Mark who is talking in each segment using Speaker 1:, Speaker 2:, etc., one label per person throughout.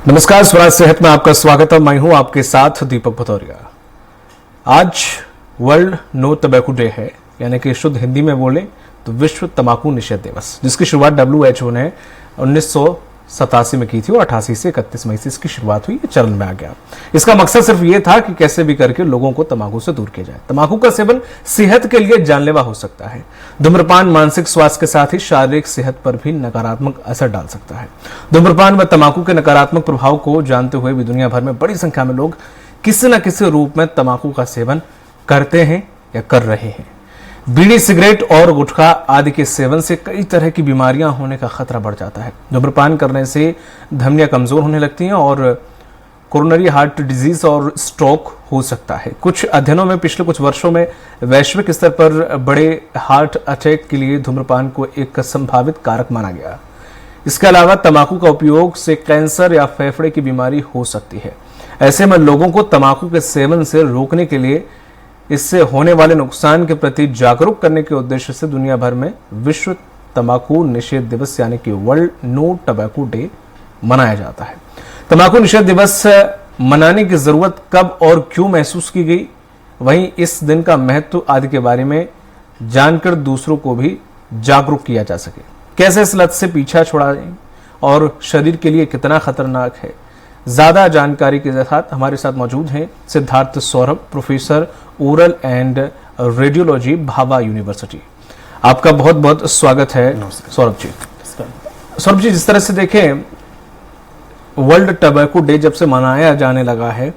Speaker 1: नमस्कार, स्वराज सेहत में आपका स्वागत है। मैं हूं आपके साथ दीपक भदौरिया। आज वर्ल्ड नो टबैको डे है, यानी कि शुद्ध हिंदी में बोले तो विश्व तंबाकू निषेध दिवस, जिसकी शुरुआत WHO ने 1987 में की थी और 88 से 31 मई से इसकी शुरुआत हुई, चलन में आ गया। इसका मकसद सिर्फ ये था कि कैसे भी करके लोगों को तंबाकू से दूर किया जाए। तंबाकू का सेवन सेहत के लिए जानलेवा हो सकता है। धूम्रपान मानसिक स्वास्थ्य के साथ ही शारीरिक सेहत पर भी नकारात्मक असर डाल सकता है। धूम्रपान व तंबाकू के नकारात्मक प्रभाव को जानते हुए भी दुनिया भर में बड़ी संख्या में लोग किसी न किसी रूप में तंबाकू का सेवन करते हैं या कर रहे हैं। बीड़ी, सिगरेट और गुटखा आदि के सेवन से कई तरह की बीमारियां होने का खतरा बढ़ जाता है। धूम्रपान करने से धमनियां कमजोर होने लगती हैं और कोरोनरी हार्ट डिजीज और स्ट्रोक हो सकता है। कुछ अध्ययनों में पिछले कुछ वर्षों में वैश्विक स्तर पर बड़े हार्ट अटैक के लिए धूम्रपान को एक संभावित कारक माना गया। इसके अलावा तंबाकू का उपयोग से कैंसर या फेफड़े की बीमारी हो सकती है। ऐसे में लोगों को तंबाकू के सेवन से रोकने के लिए इससे होने वाले नुकसान के प्रति जागरूक करने के उद्देश्य से दुनिया भर में विश्व तंबाकू निषेध दिवस यानी कि वर्ल्ड नो टबैको डे मनाया जाता है। तंबाकू निषेध दिवस मनाने की जरूरत कब और क्यों महसूस की गई, वहीं इस दिन का महत्व आदि के बारे में जानकर दूसरों को भी जागरूक किया जा सके। कैसे इस लत से पीछा छुड़ाएं और शरीर के लिए कितना खतरनाक है, ज्यादा जानकारी के साथ हमारे साथ मौजूद हैं Siddharth Saurabh, professor oral and radiology, Bhabha university. आपका बहुत बहुत स्वागत है सौरभ जी। सौरभ जी, जिस तरह से देखें वर्ल्ड टबैको डे जब से मनाया जाने लगा है,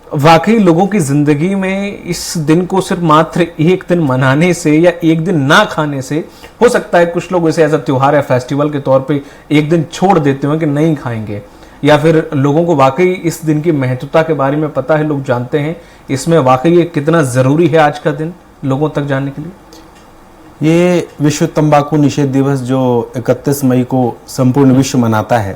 Speaker 1: वाकई लोगों की जिंदगी में इस दिन को सिर्फ मात्र एक दिन मनाने से या एक दिन ना खाने से, हो सकता है कुछ लोग इसे एज अ त्योहार या फेस्टिवल के तौर पे एक दिन छोड़ देते हैं कि नहीं खाएंगे, या फिर लोगों को वाकई इस दिन की महत्वता के बारे में पता है, लोग जानते हैं इसमें वाकई ये कितना जरूरी है आज का दिन लोगों तक जानने के लिए।
Speaker 2: ये विश्व तंबाकू निषेध दिवस जो 31 मई को संपूर्ण विश्व मनाता है,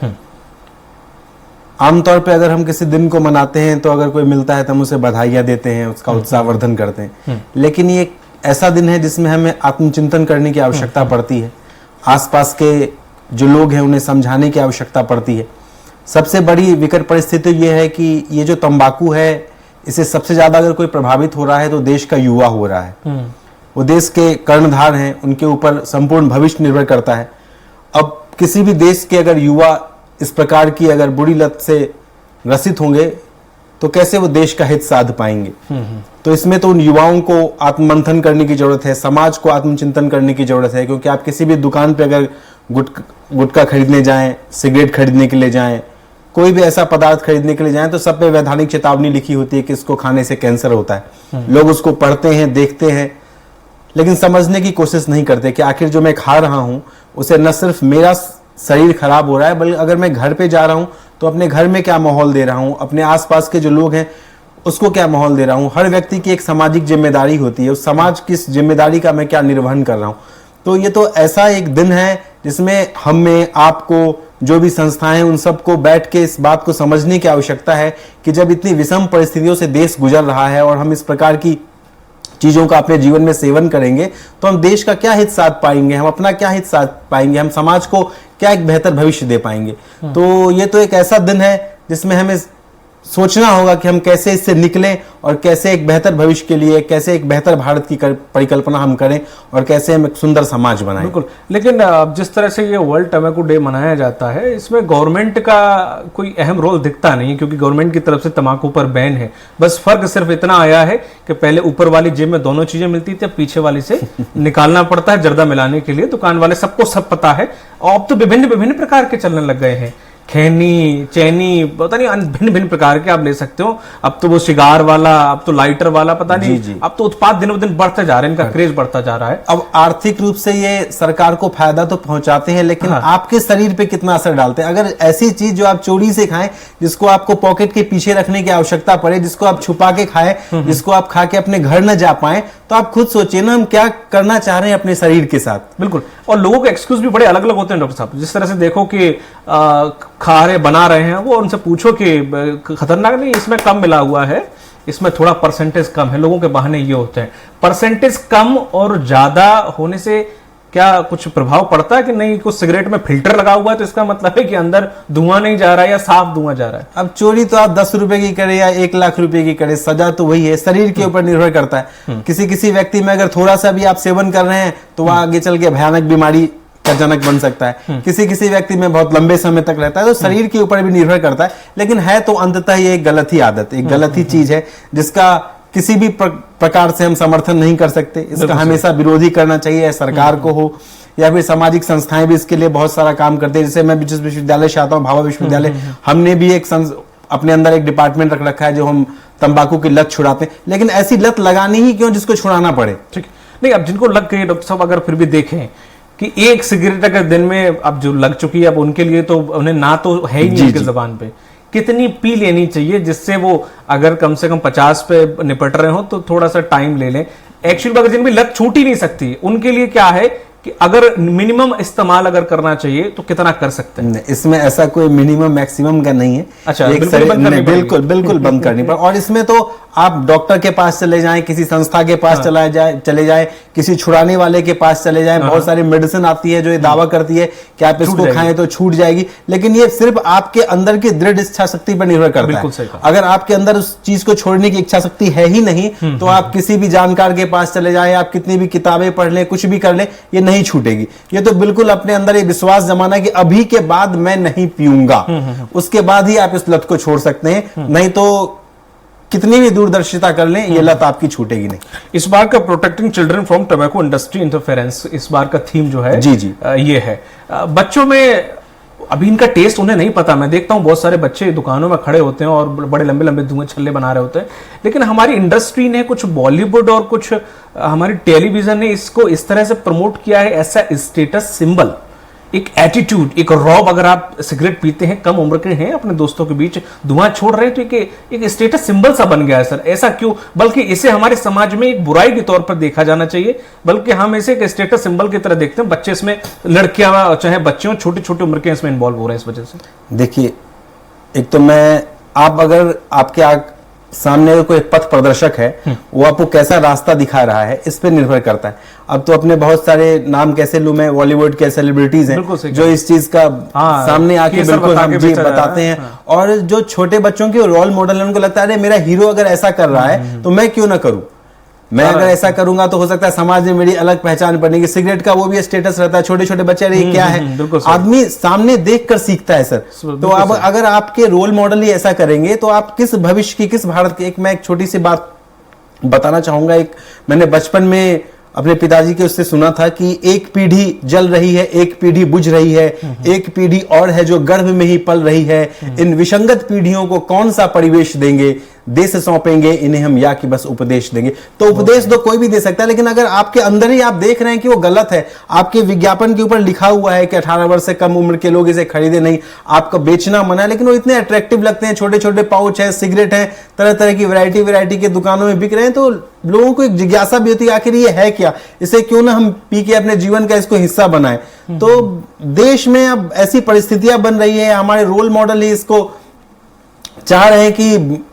Speaker 2: आमतौर पे अगर हम किसी दिन को मनाते हैं तो अगर कोई मिलता है तो हम उसे बधाइयां देते हैं, उसका उत्साहवर्धन करते हैं, लेकिन ये एक ऐसा दिन है जिसमें हमें आत्मचिंतन करने की आवश्यकता पड़ती है। आसपास के जो लोग हैं उन्हें समझाने की आवश्यकता पड़ती है। सबसे बड़ी विकट परिस्थिति ये है कि ये जो तंबाकू है, इसे सबसे ज्यादा अगर कोई प्रभावित हो रहा है तो देश का युवा हो रहा है। वो देश के कर्णधार हैं, उनके ऊपर संपूर्ण भविष्य निर्भर करता है। अब किसी भी देश के अगर युवा इस प्रकार की अगर बुरी लत से ग्रसित होंगे तो कैसे वो देश का हित साध पाएंगे। तो इसमें तो उन युवाओं को आत्ममंथन करने की जरूरत है, समाज को आत्मचिंतन करने की जरूरत है। क्योंकि आप किसी भी दुकान पे अगर गुटखा खरीदने जाएं, सिगरेट खरीदने के लिए जाएं, कोई भी ऐसा पदार्थ खरीदने के लिए जाएं, तो सब पे वैधानिक चेतावनी लिखी होती है कि इसको खाने से कैंसर होता है। लोग उसको पढ़ते हैं, देखते हैं, लेकिन समझने की कोशिश नहीं करते कि आखिर जो मैं खा रहा हूं उसे न सिर्फ मेरा शरीर खराब हो रहा है, बल्कि अगर मैं घर पे जा रहा हूं तो अपने घर में क्या माहौल दे रहा हूं, अपने आसपास के जो लोग हैं उसको क्या माहौल दे रहा हूं। हर व्यक्ति की एक सामाजिक जिम्मेदारी होती है, उस समाज की जिम्मेदारी का मैं क्या निर्वहन कर रहा हूं। तो ये तो ऐसा एक दिन है जिसमें हमें, आपको, जो भी संस्थाएं हैं, उन सबको बैठ के इस बात को समझने की आवश्यकता है कि जब इतनी विषम परिस्थितियों से देश गुजर रहा है और हम इस प्रकार की चीजों का अपने जीवन में सेवन करेंगे तो हम देश का क्या हित साध पाएंगे, हम अपना क्या हित साध पाएंगे, हम समाज को क्या एक बेहतर भविष्य दे पाएंगे। तो ये तो एक ऐसा दिन है जिसमें हमें सोचना होगा कि हम कैसे इससे निकलें और कैसे एक बेहतर भविष्य के लिए, कैसे एक बेहतर भारत की परिकल्पना हम करें और कैसे हम एक सुंदर समाज बनाएं।
Speaker 1: बिल्कुल, लेकिन जिस तरह से ये वर्ल्ड टबैको डे मनाया जाता है, इसमें गवर्नमेंट का कोई अहम रोल दिखता नहीं, क्योंकि गवर्नमेंट की तरफ से तंबाकू पर बैन है। बस फर्क सिर्फ इतना आया है कि पहले ऊपर वाली जेब में दोनों चीजें मिलती थी, अब पीछे वाली से निकालना पड़ता है जर्दा मिलाने के लिए। दुकान वाले सबको सब पता है, और अब तो विभिन्न विभिन्न प्रकार के चलने लग गए हैं, खैनी, चैनी, पता नहीं भिन्न भिन्न प्रकार के आप ले सकते हो। अब तो वो सिगार वाला, अब तो लाइटर वाला, पता नहीं जी। अब तो उत्पाद दिनों दिन बढ़ते जा रहे हैं, इनका क्रेज बढ़ता जा रहा है।
Speaker 2: अब आर्थिक रूप से ये सरकार को फायदा तो पहुंचाते हैं, लेकिन आपके शरीर पे कितना असर डालते हैं। अगर ऐसी चीज जो आप चोरी से खाएं, जिसको आपको पॉकेट के पीछे रखने की आवश्यकता पड़े, जिसको आप छुपा के खाएं, जिसको आप खा के अपने घर न जा पाए, तो आप खुद सोचिए ना, हम क्या करना चाह रहे हैं अपने शरीर के साथ।
Speaker 1: बिल्कुल, और लोगों के एक्सक्यूज भी बड़े अलग अलग होते हैं डॉक्टर साहब। जिस तरह से देखो कि खा रहे, बना रहे हैं, वो उनसे पूछो कि खतरनाक नहीं, इसमें कम मिला हुआ है, इसमें थोड़ा परसेंटेज कम है। लोगों के बहाने ये होते हैं। परसेंटेज कम और ज्यादा होने से क्या कुछ प्रभाव पड़ता है कि नहीं? कुछ सिगरेट में फिल्टर लगा हुआ है तो इसका मतलब है कि अंदर धुआं नहीं जा रहा है या साफ धुआं जा रहा है?
Speaker 2: अब चोरी तो आप 10 रुपए की करे या 1 लाख रुपए की करे, सजा तो वही है। शरीर के ऊपर निर्भर करता है। किसी किसी व्यक्ति में अगर थोड़ा सा भी आप सेवन कर रहे हैं तो वह आगे चल के भयानक बीमारी का जनक बन सकता है। किसी किसी व्यक्ति में बहुत लंबे समय तक रहता है, तो शरीर के ऊपर भी निर्भर करता है। लेकिन है तो अंततः ये एक गलत ही आदत, एक गलत ही चीज है जिसका किसी भी प्रकार से हम समर्थन नहीं कर सकते। इसका हमेशा विरोधी करना चाहिए, सरकार को हो या फिर सामाजिक संस्थाएं भी इसके लिए बहुत सारा काम करते हैं। जैसे मैं जिस विश्वविद्यालय से आता हूँ, भाभा विश्वविद्यालय, हमने भी एक अपने अंदर एक डिपार्टमेंट रख रखा है जो हम तंबाकू की लत छुड़ाते हैं। लेकिन ऐसी लत लगानी ही क्यों जिसको छुड़ाना पड़े?
Speaker 1: ठीक नहीं, अब जिनको लग गई डॉक्टर साहब, अगर फिर भी देखें कि एक सिगरेट अगर दिन में अब जो लग चुकी है, अब उनके लिए तो उन्हें ना तो है ही नहीं उनकी जबान पे, कितनी पी लेनी चाहिए जिससे वो अगर कम से कम 50 पे निपट रहे हो तो थोड़ा सा टाइम ले लें? एक्चुअली अगर जिनकी लत छूट ही नहीं सकती उनके लिए क्या है कि अगर मिनिमम इस्तेमाल अगर करना चाहिए तो कितना कर सकते हैं?
Speaker 2: इसमें ऐसा कोई मिनिमम मैक्सिमम का नहीं है।
Speaker 1: अच्छा,
Speaker 2: बिल्कुल बिल्कुल बंद करनी पड़ेगी। और इसमें तो आप डॉक्टर के पास चले जाएं, किसी संस्था के पास चले जाएं, किसी छुड़ाने वाले के पास चले जाएं। बहुत सारी मेडिसिन आती है जो ये दावा करती है कि आप इसको खाएं तो छूट जाएगी, लेकिन ये सिर्फ आपके अंदर की दृढ़ इच्छा शक्ति पर निर्भर करता है। अगर आपके अंदर उस चीज को छोड़ने की इच्छा शक्ति है ही नहीं तो आप किसी भी जानकार के पास चले जाएं, आप कितनी भी किताबें पढ़ लें, कुछ भी कर लें, ये नहीं छूटेगी। ये तो बिल्कुल अपने अंदर ये विश्वास जमाना कि अभी के बाद मैं नहीं पीऊंगा, उसके बाद ही आप इस लत को छोड़ सकते हैं। नहीं तो कितनी भी दूरदर्शिता कर लें, ये लत आपकी छूटेगी नहीं।
Speaker 1: इस बार का protecting children from tobacco industry interference, इस बार का थीम जो है
Speaker 2: जी
Speaker 1: ये है। बच्चों में अभी इनका टेस्ट उन्हें नहीं पता। मैं देखता हूं बहुत सारे बच्चे दुकानों में खड़े होते हैं और बड़े लंबे लंबे धुएं छल्ले बना रहे होते हैं, लेकिन हमारी इंडस्ट्री ने, कुछ बॉलीवुड और कुछ हमारी टेलीविजन ने इसको इस तरह से प्रमोट किया है, ऐसा स्टेटस सिंबल, एक एटीट्यूड, एक रॉब। अगर आप सिगरेट पीते हैं, कम उम्र के हैं, अपने दोस्तों के बीच धुआं छोड़ रहे हैं, तो एक स्टेटस सिंबल सा बन गया है सर। ऐसा क्यों? बल्कि इसे हमारे समाज में एक बुराई के तौर पर देखा जाना चाहिए, बल्कि हम इसे एक स्टेटस सिंबल की तरह देखते हैं। बच्चे इसमें, लड़कियां चाहे बच्चे, छोटी छोटी उम्र के इसमें इन्वॉल्व हो रहे हैं इस वजह से।
Speaker 2: देखिए, एक तो आप अगर आपके सामने कोई पथ प्रदर्शक है, वो आपको कैसा रास्ता दिखा रहा है, इस पे निर्भर करता है। अब तो अपने बहुत सारे नाम कैसे लूं मैं, बॉलीवुड के सेलिब्रिटीज हैं जो इस चीज का सामने आके बिल्कुल हम जी बताते हैं। और जो छोटे बच्चों के रोल मॉडल है, उनको लगता है अरे मेरा हीरो अगर ऐसा कर रहा है तो मैं क्यों ना करूं, मैं अगर ऐसा करूंगा तो हो सकता है समाज में मेरी अलग पहचान बनेगी। सिगरेट का वो भी स्टेटस रहता है, छोटे छोटे बच्चे, अरे क्या है, आदमी सामने देखकर सीखता है सर। तो अब अगर आपके रोल मॉडल ही ऐसा करेंगे तो आप किस भविष्य की, किस भारत की, मैं एक छोटी सी बात बताना चाहूंगा। मैंने बचपन में अपने पिताजी के उससे सुना था कि एक पीढ़ी जल रही है, एक पीढ़ी बुझ रही है, एक पीढ़ी और है जो गर्भ में ही पल रही है। इन विसंगत पीढ़ियों को कौन सा परिवेश देंगे, देश सौंपेंगे इन्हें हम या कि बस उपदेश देंगे। तो उपदेश तो कोई भी दे सकता है, लेकिन अगर आपके अंदर ही आप देख रहे हैं कि वो गलत है, आपके विज्ञापन के ऊपर लिखा हुआ है कि 18 वर्ष से कम उम्र के लोग इसे खरीदे नहीं, आपका बेचना मना है, लेकिन वो इतने अट्रैक्टिव लगते हैं, छोटे छोटे पाउच है, सिगरेट है, तरह तरह की वैरायटी के दुकानों में बिक रहे हैं, तो लोगों को एक जिज्ञासा भी होती है आखिर ये है क्या, इसे क्यों ना हम पी के अपने जीवन का इसको हिस्सा बनाएं। तो देश में अब ऐसी परिस्थितियां बन रही है, हमारे रोल मॉडल ही इसको चाह रहे हैं कि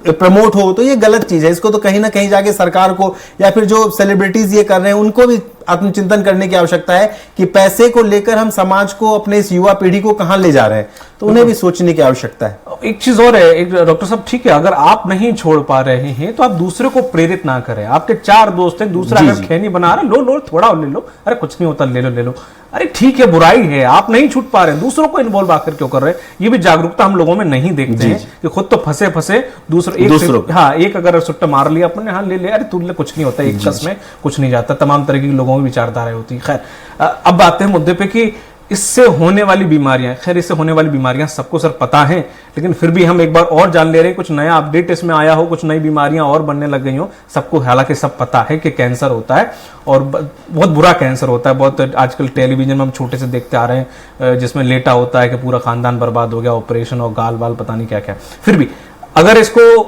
Speaker 2: प्रमोट हो, तो ये गलत चीज है। इसको तो कहीं ना कहीं जाके सरकार को या फिर जो सेलिब्रिटीज ये कर रहे हैं उनको भी आत्मचिंतन करने की आवश्यकता है कि पैसे को लेकर हम समाज को, अपने इस युवा पीढ़ी को कहां ले जा रहे हैं, तो उन्हें भी सोचने की आवश्यकता है।
Speaker 1: एक चीज और है, एक डॉक्टर साहब, ठीक है, अगर आप नहीं छोड़ पा रहे हैं तो आप दूसरे को प्रेरित ना करें। आपके 4 दोस्त हैं, दूसरा अगर खैनी बना रहा, लो थोड़ा ले लो, अरे कुछ नहीं होता, ले लो, अरे ठीक है, बुराई है, आप नहीं छूट पा रहे हैं, दूसरों को इन्वॉल्व आकर क्यों कर रहे हैं? ये भी जागरूकता हम लोगों में नहीं देखते हैं कि खुद तो फंसे दूसरों हाँ, एक अगर सुट्टा मार लिया अपने, हाँ ले, अरे तू ले, कुछ नहीं होता, एक शख्स में कुछ नहीं जाता। तमाम तरह की लोगों में विचारधाराएं होती है। खैर, अब आते हैं मुद्दे पे कि इससे होने वाली बीमारियां, खैर इससे होने वाली बीमारियां सबको सर पता है, लेकिन फिर भी हम एक बार और जान ले रहे हैं, कुछ नया अपडेट इसमें आया हो, कुछ नई बीमारियां और बनने लग गई हो। सबको हालांकि सब पता है कि कैंसर होता है और बहुत बुरा कैंसर होता है। बहुत आजकल टेलीविजन में हम छोटे से देखते आ रहे हैं जिसमें लेटा होता है कि पूरा खानदान बर्बाद हो गया, ऑपरेशन और गाल वाल पता नहीं क्या क्या। फिर भी अगर इसको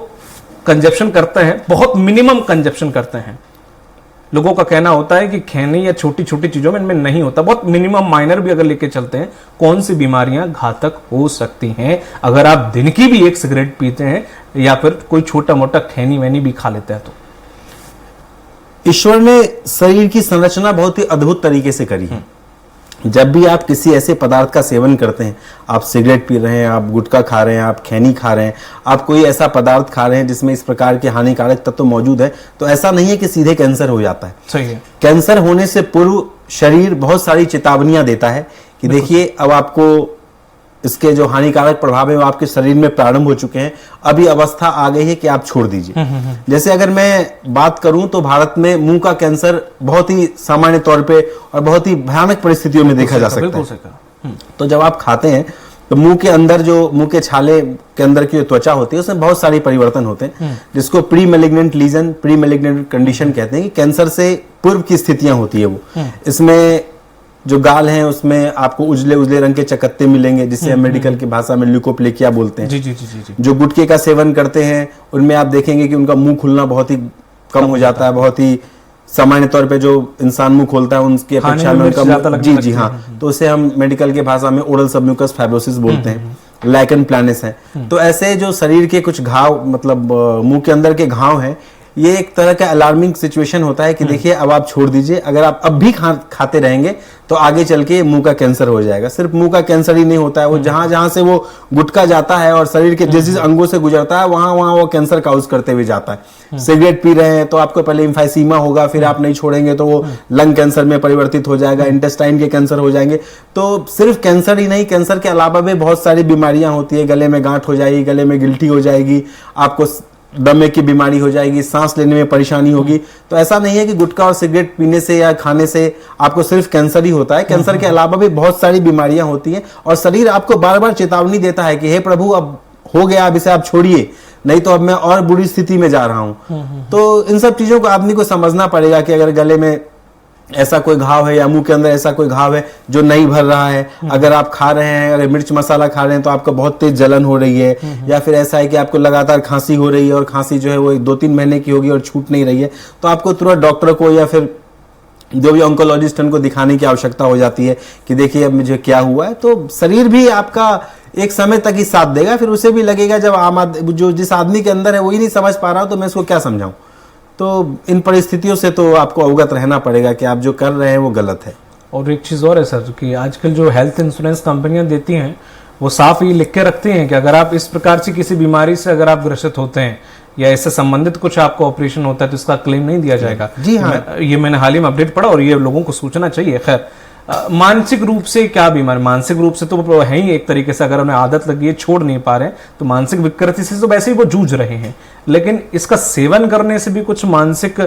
Speaker 1: कंजप्शन करते हैं, बहुत मिनिमम कंजप्शन करते हैं, लोगों का कहना होता है कि खैनी या छोटी छोटी चीजों में इनमें नहीं होता, बहुत मिनिमम माइनर भी अगर लेके चलते हैं, कौन सी बीमारियां घातक हो सकती हैं अगर आप दिन की भी एक सिगरेट पीते हैं या फिर कोई छोटा मोटा खैनी वैनी भी खा लेते हैं। तो
Speaker 2: ईश्वर ने शरीर की संरचना बहुत ही अद्भुत तरीके से करी है। जब भी आप किसी ऐसे पदार्थ का सेवन करते हैं, आप सिगरेट पी रहे हैं, आप गुटखा खा रहे हैं, आप खैनी खा रहे हैं, आप कोई ऐसा पदार्थ खा रहे हैं जिसमें इस प्रकार के हानिकारक तत्व मौजूद है, तो ऐसा नहीं है कि सीधे कैंसर हो जाता है।
Speaker 1: सही है।
Speaker 2: कैंसर होने से पूर्व शरीर बहुत सारी चेतावनियां देता है कि देखिए अब आपको इसके जो हानिकारक प्रभाव है वो आपके शरीर में प्रारंभ हो चुके हैं, अभी अवस्था आ गई है कि आप छोड़ दीजिए। जैसे अगर मैं बात करूं तो भारत में मुंह का कैंसर बहुत ही सामान्य तौर पे और बहुत ही भयानक परिस्थितियों में देखा जा सकता है। तो जब आप खाते हैं तो मुंह के अंदर जो मुंह के छाले के अंदर की जो त्वचा होती है उसमें बहुत सारी परिवर्तन होते हैं, जिसको pre malignant lesion, pre malignant condition कहते हैं कि कैंसर से पूर्व की स्थितियां होती है वो। इसमें जो गाल हैं उसमें आपको उजले उजले रंग के चकत्ते मिलेंगे, जिसे हम मेडिकल की भाषा में ल्यूकोप्लेकिया बोलते हैं।
Speaker 1: जी जी जी जी जी।
Speaker 2: जो गुटखे का सेवन करते हैं उनमें आप देखेंगे कि उनका मुंह खुलना बहुत ही कम हो जाता है, बहुत ही सामान्य तौर पे जो इंसान मुंह खोलता है उनकी अपेक्षा में उनका जी हाँ, तो उसे हम मेडिकल की भाषा में ओरल सबम्यूकस फाइब्रोसिस बोलते हैं, लाइकन प्लानिस है। तो ऐसे जो शरीर के कुछ घाव, मतलब मुंह के अंदर के घाव हैं, ये एक तरह का अलार्मिंग सिचुएशन होता है कि देखिए अब आप छोड़ दीजिए, अगर आप अब भी खाते रहेंगे तो आगे चल के मुंह का कैंसर हो जाएगा। सिर्फ मुंह का कैंसर ही नहीं होता है, वो जहां जहां से वो गुटखा जाता है और शरीर के जिस जिस अंगों से गुजरता है वहां वहां वो कैंसर काउज करते हुए जाता है। सिगरेट पी रहे हैं तो आपको पहले इम्फाइसीमा होगा, फिर आप नहीं छोड़ेंगे तो वो लंग कैंसर में परिवर्तित हो जाएगा, इंटेस्टाइन के कैंसर हो जाएंगे। तो सिर्फ कैंसर ही नहीं, कैंसर के अलावा भी बहुत सारी बीमारियां होती है। गले में गांठ हो जाएगी, गले में गिल्टी हो जाएगी, आपको दमे की बीमारी हो जाएगी, सांस लेने में परेशानी होगी। तो ऐसा नहीं है कि गुटखा और सिगरेट पीने से या खाने से आपको सिर्फ कैंसर ही होता है। कैंसर के अलावा भी बहुत सारी बीमारियां होती हैं और शरीर आपको बार बार चेतावनी देता है कि हे प्रभु अब हो गया, अब इसे आप छोड़िए, नहीं तो अब मैं और बुरी स्थिति में जा रहा हूं। तो इन सब चीजों को आदमी को समझना पड़ेगा कि अगर गले में ऐसा कोई घाव है या मुंह के अंदर ऐसा कोई घाव है जो नहीं भर रहा है, अगर आप खा रहे हैं, अगर मिर्च मसाला खा रहे हैं तो आपको बहुत तेज जलन हो रही है, या फिर ऐसा है कि आपको लगातार खांसी हो रही है और खांसी जो है वो 2-3 महीने की होगी और छूट नहीं रही है, तो आपको तुरंत डॉक्टर को या फिर जो भी ऑन्कोलॉजिस्ट उनको दिखाने की आवश्यकता हो जाती है कि देखिए अब मुझे क्या हुआ है। तो शरीर भी आपका एक समय तक ही साथ देगा, फिर उसे भी लगेगा जब जो जिस आदमी के अंदर है वही नहीं समझ पा रहा हो तो मैं इसको क्या समझाऊं। तो इन परिस्थितियों से तो आपको अवगत रहना पड़ेगा कि आप जो कर रहे हैं वो गलत है।
Speaker 1: और एक चीज़ और है सर कि आजकल जो हेल्थ इंश्योरेंस कंपनियां देती हैं वो साफ ये लिख के रखते हैं कि अगर आप इस प्रकार से किसी बीमारी से अगर आप ग्रसित होते हैं या इससे संबंधित कुछ आपको ऑपरेशन होता है तो इसका क्लेम नहीं दिया जाएगा।
Speaker 2: जी हाँ,
Speaker 1: ये मैंने हाल ही में अपडेट पढ़ा और ये लोगों को सोचना चाहिए। खैर, मानसिक रूप से क्या बीमारी, मानसिक रूप से तो है ही एक तरीके से, अगर उन्हें आदत लगी है छोड़ नहीं पा रहे हैं तो मानसिक विकृति से तो वैसे ही वो जूझ रहे हैं, लेकिन इसका सेवन करने से भी कुछ मानसिक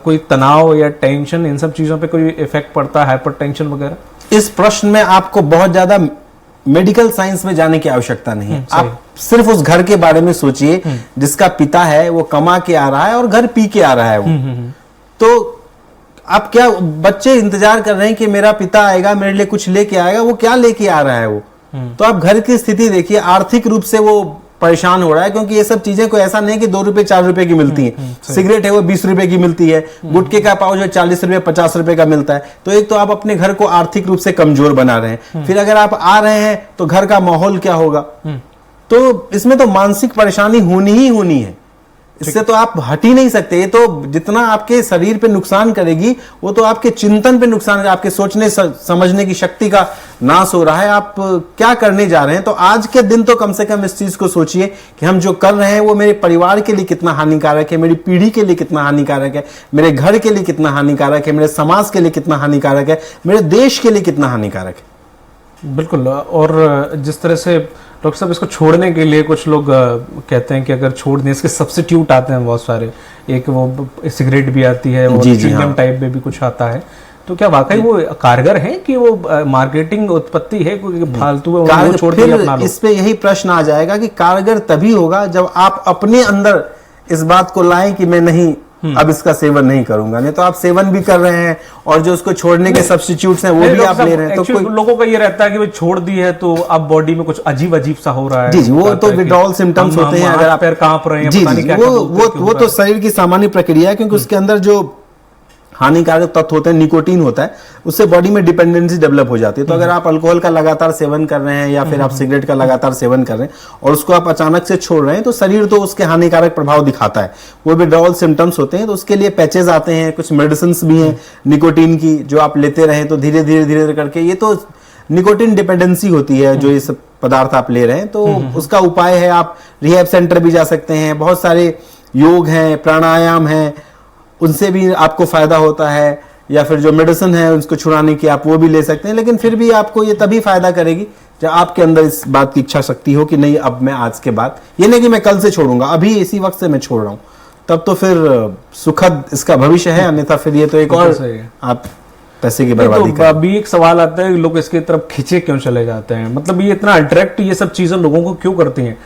Speaker 1: कोई तनाव या टेंशन, इन सब चीजों पे कोई इफेक्ट पड़ता है, हाइपरटेंशन वगैरह?
Speaker 2: इस प्रश्न में आपको बहुत ज्यादा मेडिकल साइंस में जाने की आवश्यकता नहीं है। आप सिर्फ उस घर के बारे में सोचिए जिसका पिता है वो कमा के आ रहा है और घर पी के आ रहा है वो। तो आप क्या, बच्चे इंतजार कर रहे हैं कि मेरा पिता आएगा मेरे लिए कुछ लेके आएगा, वो क्या लेके आ रहा है वो। तो आप घर की स्थिति देखिए, आर्थिक रूप से वो परेशान हो रहा है, क्योंकि ये सब चीजें कोई ऐसा नहीं कि 2 रुपए 4 रुपए की मिलती है। सिगरेट है वो 20 रुपए की मिलती है, गुटखे का पाउच जो 40 रुपए 50 रुपए का मिलता है। तो एक तो आप अपने घर को आर्थिक रूप से कमजोर बना रहे हैं, फिर अगर आप आ रहे हैं तो घर का माहौल क्या होगा। तो इसमें तो मानसिक परेशानी होनी ही होनी है, इससे तो आप हट ही नहीं सकते। ये तो जितना आपके शरीर पे नुकसान करेगी वो तो आपके चिंतन पे नुकसान करेगी, आपके सोचने समझने की शक्ति का नाश हो रहा है। आप क्या करने जा रहे हैं, तो आज के दिन तो कम से कम इस चीज को सोचिए कि हम जो कर रहे हैं वो मेरे परिवार के लिए कितना हानिकारक है, मेरी पीढ़ी के लिए कितना हानिकारक है, मेरे घर के लिए कितना हानिकारक है, मेरे समाज के लिए कितना हानिकारक है, मेरे देश के लिए कितना हानिकारक है।
Speaker 1: बिल्कुल। और जिस तरह से डॉक्टर साहब इसको छोड़ने के लिए कुछ लोग कहते हैं कि अगर छोड़ दें, इसके सब्स्टिट्यूट आते हैं बहुत सारे, एक वो सिगरेट भी आती है और च्युइंगम टाइप में भी कुछ आता है, तो क्या वाकई वो कारगर है कि वो मार्केटिंग उत्पत्ति है, फालतू है वो छोड़ के अपना लो?
Speaker 2: इस पे यही प्रश्न आ जाएगा कि कारगर तभी होगा जब आप अपने अंदर इस बात को लाएं कि मैं नहीं अब इसका सेवन नहीं करूंगा। नहीं तो आप सेवन भी कर रहे हैं और जो उसको छोड़ने के सब्स्टिट्यूट्स हैं वो भी आप ले रहे हैं। तो कोई
Speaker 1: लोगों का ये रहता है कि वो छोड़ दी है तो अब बॉडी में कुछ अजीब अजीब सा हो रहा है।
Speaker 2: जी वो तो विड्रॉल सिम्टम्स होते हैं, अगर आप
Speaker 1: पैर कांप रहे हैं,
Speaker 2: पता नहीं क्या वो तो शरीर की सामान्य प्रक्रिया है, क्योंकि उसके अंदर जो हानिकारक तत्व होते हैं, निकोटीन होता है, उससे बॉडी में डिपेंडेंसी डेवलप हो जाती है। तो अगर आप अल्कोहल का लगातार सेवन कर रहे हैं या फिर आप सिगरेट का लगातार सेवन कर रहे हैं और उसको आप अचानक से छोड़ रहे हैं, तो शरीर तो उसके हानिकारक प्रभाव दिखाता है, वो विड्रॉल सिम्टम्स होते हैं। तो उसके लिए पैचेज आते हैं, कुछ मेडिसिन भी हैं निकोटीन की, जो आप लेते रहे तो धीरे धीरे धीरे करके, ये तो निकोटीन डिपेंडेंसी होती है जो ये सब पदार्थ आप ले रहे हैं। तो उसका उपाय है, आप रिहैब सेंटर भी जा सकते हैं, बहुत सारे योग हैं, प्राणायाम हैं, उनसे भी आपको फायदा होता है, या फिर जो मेडिसिन है उसको छुड़ाने की आप वो भी ले सकते हैं। लेकिन फिर भी आपको ये तभी फायदा करेगी जब आपके अंदर इस बात की इच्छा शक्ति हो कि नहीं, अब मैं आज के बाद, ये नहीं कि मैं कल से छोड़ूंगा, अभी इसी वक्त से मैं छोड़ रहा हूं, तब तो फिर सुखद इसका भविष्य है। अन्यथा फिर ये तो एक और आप पैसे की बर्बादी
Speaker 1: तो अभी एक सवाल आता है, लोग इसकी तरफ खींचे क्यों चले जाते हैं? मतलब ये इतना अट्रैक्ट ये सब चीजें लोगों को क्यों करती हैं?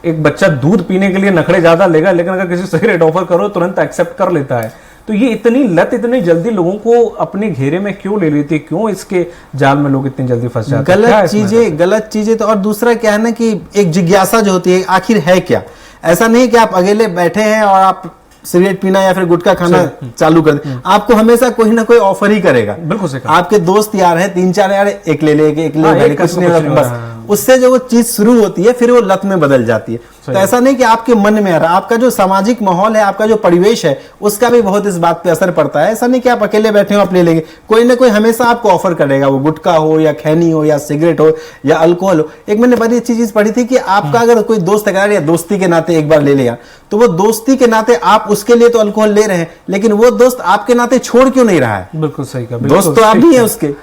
Speaker 1: एक बच्चा दूध पीने के लिए नखरे ज्यादा लेगा, लेकिन अगर किसी सिगरेट ऑफर करो तुरंत एक्सेप्ट कर लेता है। तो ये इतनी लत इतनी जल्दी लोगों को अपने घेरे में क्यों ले लेती है? क्यों इसके जाल में लोग इतनी जल्दी फंस जाते हैं?
Speaker 2: गलत चीजें तो, और दूसरा क्या है ना कि एक जिज्ञासा जो होती है, आखिर है क्या। ऐसा नहीं कि आप अकेले बैठे हैं और आप सिगरेट पीना या फिर गुटखा खाना चालू कर दे, आपको हमेशा कोई ना कोई ऑफर ही करेगा।
Speaker 1: बिल्कुल।
Speaker 2: आपके दोस्त यार हैं 3-4 यार, एक ले ले, एक ले ले, कुछ नहीं, बस उससे जो वो चीज शुरू होती है फिर वो लत में बदल जाती है। तो ऐसा नहीं कि आपके मन में आ रहा, आपका जो सामाजिक माहौल है, आपका जो परिवेश है, उसका भी बहुत इस बात पे असर पड़ता है। ऐसा नहीं कि आप अकेले बैठे हो आप ले लेंगे, कोई ना कोई हमेशा आपको ऑफर करेगा, वो गुटखा हो या खैनी हो या सिगरेट हो या अल्कोहल हो। एक मैंने बड़ी अच्छी चीज पढ़ी थी कि आपका अगर कोई दोस्त अगर या दोस्ती के नाते एक बार ले लिया, तो वो दोस्ती के नाते आप उसके लिए तो अल्कोहल ले रहे हैं, लेकिन वो दोस्त आपके नाते छोड़ क्यों नहीं रहा है?
Speaker 1: बिल्कुल सही कहा।
Speaker 2: दोस्त तो आप भी हैं उसके।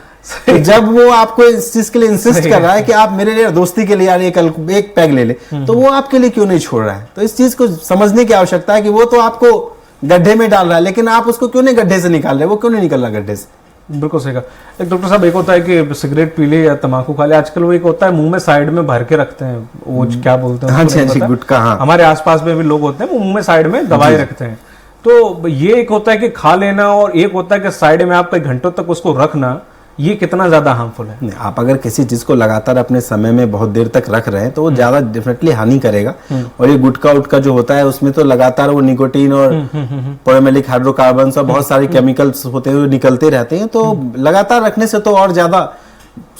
Speaker 2: तो जब वो आपको इस चीज के लिए इंसिस्ट कर रहा है कि आप मेरे लिए दोस्ती के लिए यार एक पैग ले ले, तो वो आपके लिए क्यों नहीं छोड़ रहा है? तो इस चीज को समझने की आवश्यकता है कि वो तो आपको गड्ढे में डाल रहा है, लेकिन आप उसको क्यों नहीं गड्ढे से निकाल रहे? वो क्यों नहीं निकल रहा गड्ढे से?
Speaker 1: बिल्कुल सही कहा। एक डॉक्टर साहब, एक होता है कि सिगरेट पी ले या तम्बाकू खा ले, आजकल वो एक होता है मुंह में साइड में भर के रखते हैं, वो क्या बोलते हैं?
Speaker 2: हाँ, गुटखा। हाँ,
Speaker 1: हमारे आसपास में भी लोग होते हैं वो मुंह में साइड में दवाई रखते हैं। तो ये एक होता है कि खा लेना, और एक होता है कि साइड में आप कई घंटों तक उसको रखना, ये कितना ज्यादा हार्मफुल है?
Speaker 2: आप अगर किसी चीज को लगातार अपने समय में बहुत देर तक रख रहे हैं तो वो ज्यादा डेफिनेटली हानि करेगा। और ये गुटखा उटका जो होता है उसमें तो लगातार वो निकोटीन और पोलिमेरिक हाइड्रोकार्बन्स और बहुत सारे केमिकल्स होते हैं वो निकलते रहते हैं। तो लगातार रखने से तो और ज्यादा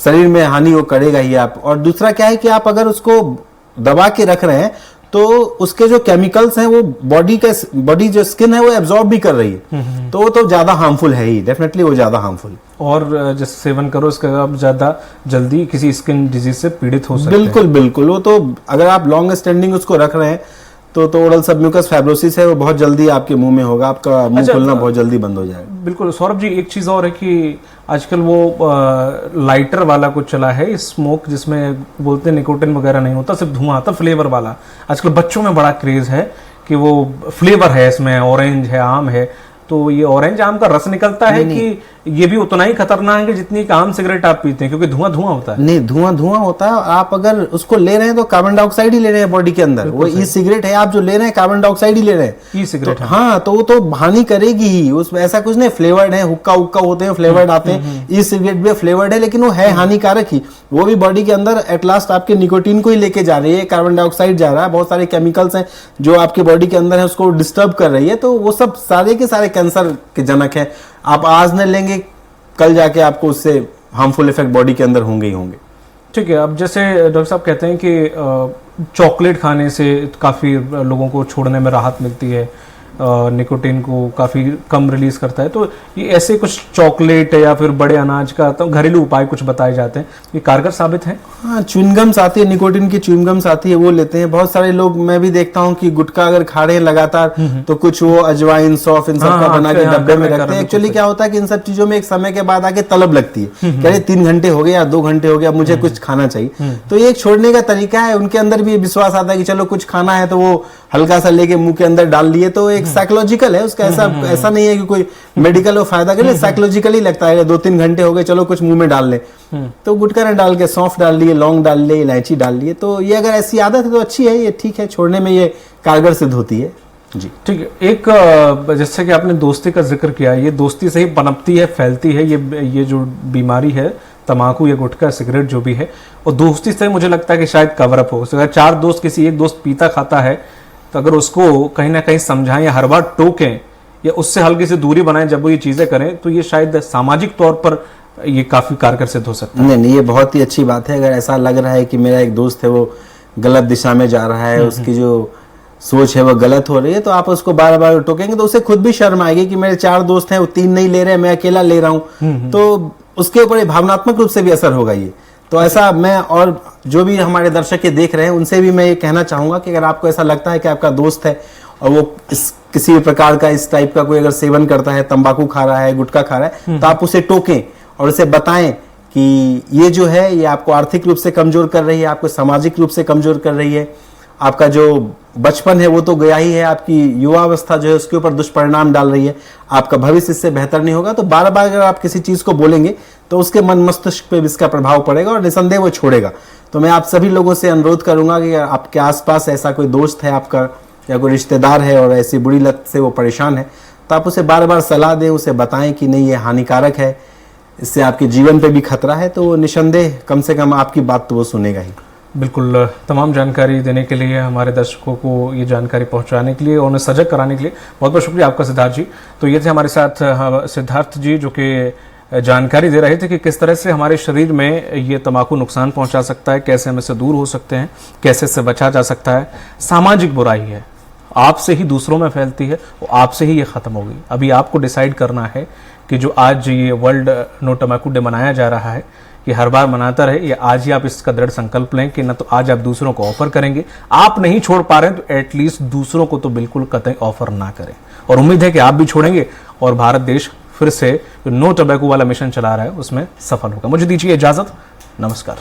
Speaker 2: शरीर में हानि वो करेगा ही आप। और दूसरा क्या है कि आप अगर उसको दबा के रख रहे हैं तो उसके जो केमिकल्स हैं वो बॉडी जो स्किन है वो एब्जॉर्ब भी कर रही है, तो वो तो ज्यादा हार्मफुल है ही, डेफिनेटली वो ज्यादा हार्मफुल।
Speaker 1: और जैसे सेवन करो इसका आप ज्यादा जल्दी किसी स्किन डिजीज से पीड़ित हो सकते हैं।
Speaker 2: बिल्कुल बिल्कुल। वो तो अगर आप लॉन्ग स्टैंडिंग उसको रख रहे हैं तो ओरल सबम्यूकस फाइब्रोसिस है वो बहुत जल्दी आपके मुंह में होगा, आपका मुंह खुलना बहुत जल्दी बंद हो जाएगा।
Speaker 1: बिल्कुल। सौरभ जी, एक चीज और है कि आजकल वो लाइटर वाला कुछ चला है, स्मोक, जिसमें बोलते हैं निकोटिन वगैरह नहीं होता, सिर्फ धुआं आता, फ्लेवर वाला। आजकल बच्चों में बड़ा क्रेज है कि वो फ्लेवर है, इसमें ऑरेंज है, आम है। तो ये ऑरेंज आम का रस निकलता है कि ये भी उतना ही खतरनाक है जितनी एक आम सिगरेट आप पीते हैं, क्योंकि धुआं होता है?
Speaker 2: नहीं, धुआं होता है। आप अगर उसको ले रहे हैं तो कार्बन डाइऑक्साइड ही ले रहे हैं बॉडी के अंदर। वो ई सिगरेट है, आप जो ले रहे हैं कार्बन डाइऑक्साइड ही ले रहे हैं।
Speaker 1: ई सिगरेट,
Speaker 2: हाँ, तो वो तो हानि करेगी ही। उसमें ऐसा कुछ नहीं, फ्लेवर्ड है, हुक्का होते हैं फ्लेवर्ड आते हैं, ई सिगरेट भी फ्लेवर्ड है, लेकिन वो है हानिकारक ही। वो भी बॉडी के अंदर एट लास्ट आपके निकोटीन को ही लेके जा रही है, कार्बन डाइऑक्साइड जा रहा है, बहुत सारे केमिकल्स हैं जो आपके बॉडी के अंदर है उसको डिस्टर्ब कर रही है। तो वो सब सारे के सारे कैंसर के जनक है। आप आज न लेंगे, कल जाके आपको उससे हार्मफुल इफेक्ट बॉडी के अंदर होंगे ही होंगे।
Speaker 1: ठीक है। अब जैसे डॉक्टर साहब कहते हैं कि चॉकलेट खाने से काफ़ी लोगों को छोड़ने में राहत मिलती है, निकोटीन को काफ़ी कम रिलीज करता है, तो ये ऐसे कुछ चॉकलेट या फिर बड़े अनाज का तो घरेलू उपाय कुछ बताए जाते हैं, ये कारगर साबित है?
Speaker 2: हाँ, च्युइंगम्स आती है, निकोटीन की च्युइंगम्स आती है, वो लेते हैं बहुत सारे लोग। मैं भी देखता हूँ कि गुटखा अगर खा रहे हैं लगातार तो कुछ वो अजवाइन, सौंफ, इन सब का बना के डब्बे में रखते हैं। एक्चुअली क्या होता है कि इन सब चीजों में एक समय के बाद आके तलब लगती है, कह रहे 3 घंटे हो गए या 2 घंटे हो गया, मुझे कुछ खाना चाहिए। तो ये एक छोड़ने का तरीका है। उनके अंदर भी विश्वास आता है कि चलो कुछ खाना है, तो वो हल्का सा लेके मुंह के अंदर डाल लिए, तो एक साइकोलॉजिकल है उसका। ऐसा नहीं है कि कोई मेडिकल वो फायदा करे, साइकोलॉजिकली लगता है 2-3 घंटे हो गए, चलो कुछ मुंह में डाल ले। तो गुटखा ने डाल के सौंफ डाल लिए, लौंग डाल लिए, इलायची डाल लिए। तो ये अगर ऐसी आदत है तो अच्छी है, ये ठीक है, छोड़ने में ये कारगर सिद्ध होती है जी।
Speaker 1: ठीक है। एक जैसे कि आपने दोस्ती का जिक्र किया, ये दोस्ती से ही पनपती है, फैलती है ये जो बीमारी है, तम्बाकू या गुटखा सिगरेट जो भी है, और दोस्ती से मुझे लगता है कि शायद कवर अप हो। अगर 4 दोस्त किसी एक दोस्त पीता खाता है तो अगर उसको कहीं ना कहीं समझाएं या हर बार टोकें या उससे हल्की सी दूरी बनाएं जब वो ये चीजें करें, तो ये शायद सामाजिक तौर पर ये काफी कारगर सिद्ध हो सकता है।
Speaker 2: नहीं, ये बहुत ही अच्छी बात है। अगर ऐसा लग रहा है कि मेरा एक दोस्त है वो गलत दिशा में जा रहा है, उसकी जो सोच है वो गलत हो रही है, तो आप उसको बार बार टोकेंगे तो उसे खुद भी शर्म आएगी कि मेरे 4 दोस्त हैं, वो 3 नहीं ले रहे, मैं अकेला ले रहा हूँ, तो उसके ऊपर भावनात्मक रूप से भी असर होगा ये। तो ऐसा मैं, और जो भी हमारे दर्शक ये देख रहे हैं उनसे भी मैं ये कहना चाहूंगा कि अगर आपको ऐसा लगता है कि आपका दोस्त है और वो किसी भी प्रकार का इस टाइप का कोई अगर सेवन करता है, तंबाकू खा रहा है, गुटखा खा रहा है, तो आप उसे टोकें और उसे बताएं कि ये जो है ये आपको आर्थिक रूप से कमजोर कर रही है, आपको सामाजिक रूप से कमजोर कर रही है, आपका जो बचपन है वो तो गया ही है, आपकी युवावस्था जो है उसके ऊपर दुष्परिणाम डाल रही है, आपका भविष्य इससे बेहतर नहीं होगा। तो बार बार अगर आप किसी चीज को बोलेंगे तो उसके मन मस्तिष्क पे भी इसका प्रभाव पड़ेगा और निसंदेह वो छोड़ेगा। तो मैं आप सभी लोगों से अनुरोध करूंगा कि आपके आसपास ऐसा कोई दोस्त है आपका या कोई रिश्तेदार है और ऐसी बुरी लत से वो परेशान है, तो आप उसे बार बार सलाह दें, उसे बताएं कि नहीं ये हानिकारक है, इससे आपके जीवन पे भी खतरा है, तो निसंदेह कम से कम आपकी बात तो वो सुनेगा ही।
Speaker 1: बिल्कुल, तमाम जानकारी देने के लिए, हमारे दर्शकों को ये जानकारी पहुंचाने के लिए और उन्हें सजग कराने के लिए बहुत बहुत शुक्रिया आपका सिद्धार्थ जी। तो ये थे हमारे साथ सिद्धार्थ जी, जो कि जानकारी दे रहे थे कि किस तरह से हमारे शरीर में ये तंबाकू नुकसान पहुंचा सकता है, कैसे हम इससे दूर हो सकते हैं, कैसे इससे बचा जा सकता है। सामाजिक बुराई है, आपसे ही दूसरों में फैलती है, वो आपसे ही ये खत्म होगी। अभी आपको डिसाइड करना है कि जो आज ये वर्ल्ड नो टंबाकू डे मनाया जा रहा है, ये हर बार मनाता रहे, या आज ही आप इसका दृढ़ संकल्प लें कि ना तो आज आप दूसरों को ऑफर करेंगे, आप नहीं छोड़ पा रहे हैं तो एटलीस्ट दूसरों को तो बिल्कुल कतई ऑफर ना करें। और उम्मीद है कि आप भी छोड़ेंगे और भारत देश फिर से जो नो टंबाकू वाला मिशन चला रहा है उसमें सफल होगा। मुझे दीजिए इजाजत, नमस्कार।